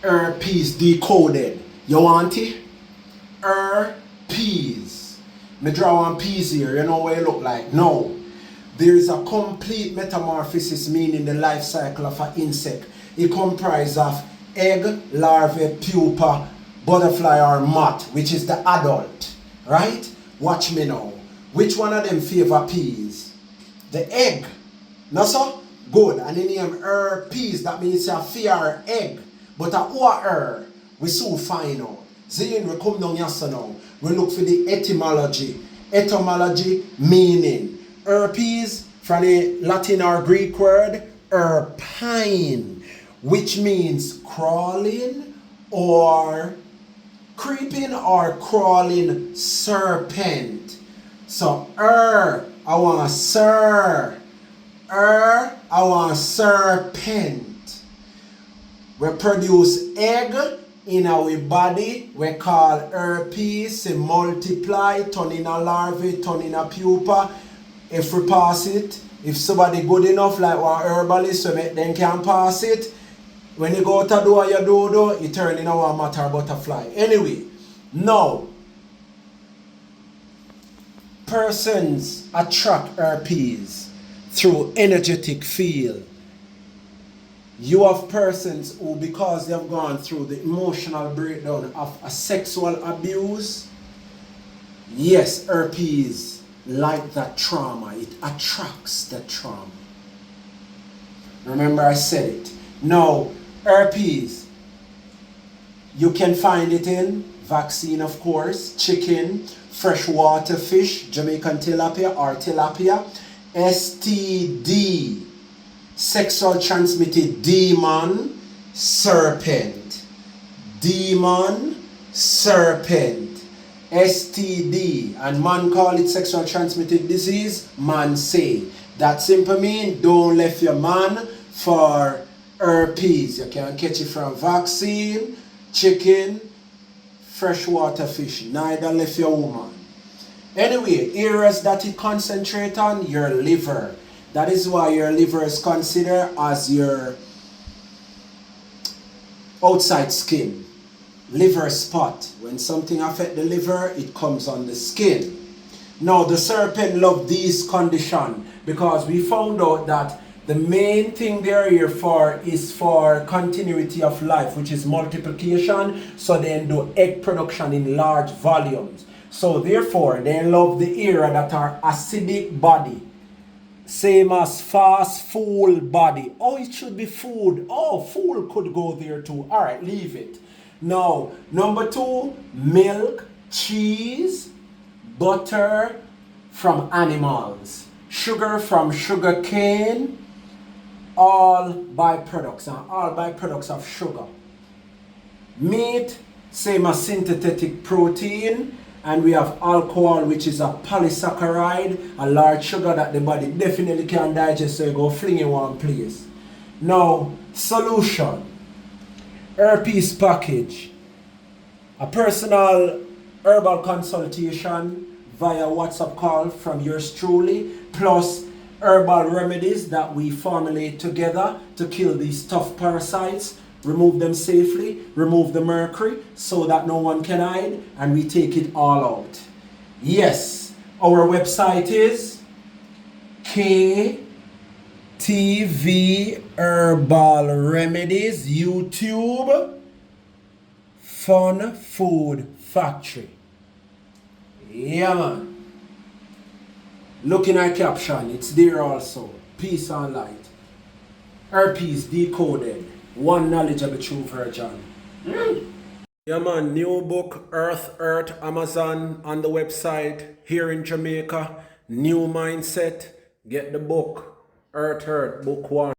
Herpes Decoded. You want it? Herpes. Me draw one piece here, you know what it look like? No. There is a complete metamorphosis, meaning the life cycle of an insect. It comprises of egg, larvae, pupa, butterfly or moth, which is the adult. Right? Watch me now. Which one of them favor peas? The egg. No so? Good. And the name herpes, that means a fear egg. But a what we soon find out. Zillion, we come down here now. We look for the etymology. Etymology meaning. Herpes from the Latin or Greek word herpine, which means crawling or creeping or crawling serpent. So I want sir. I want serpent. We produce egg in our body. We call herpes. It multiply, turn in a larvae, turn in a pupa. If we pass it, if somebody good enough like one herbalist, so then can pass it. When you go to do what you do, it turn in a moth or butterfly. Anyway, now, persons attract herpes through energetic field. You have persons who, because they have gone through the emotional breakdown of a sexual abuse, yes, herpes like that trauma, it attracts the trauma. Remember I said it. Now, herpes, you can find it in vaccine, of course, chicken, freshwater fish, Jamaican tilapia or tilapia, STD, sexual transmitted demon, serpent, STD, and man call it sexual transmitted disease, man say. That simply mean don't left your man for herpes. You can catch it from vaccine, chicken, freshwater fish. Neither left your woman. Anyway, areas that it concentrate on, your liver. That is why your liver is considered as your outside skin. Liver spot. When something affects the liver, it comes on the skin. Now, the serpent love these conditions because we found out that the main thing they're here for is for continuity of life, which is multiplication, so they do egg production in large volumes. So therefore, they love the area that are acidic body. Same as fast, full body. Oh, it should be food. Oh, full could go there too. All right, leave it. Now, number 2, milk, cheese, butter from animals, sugar from sugar cane, all byproducts, and all byproducts of sugar. Meat, same as synthetic protein, and we have alcohol, which is a polysaccharide, a large sugar that the body definitely can digest, so you go fling in one place. Now, solution. Herpes package, a personal herbal consultation via WhatsApp call from yours truly, plus herbal remedies that we formulate together to kill these tough parasites, remove them safely, remove the mercury so that no one can hide, and we take it all out. Yes, our website is KTV Herbal Remedies, YouTube, Fun Food Factory. Yeah, man. Looking at caption, it's there also. Peace and light. Herpes Decoded. One knowledge of the true virgin. Yeah, man. New book, Earth, Amazon, on the website. Here in Jamaica. New mindset. Get the book. Earth, Book 1.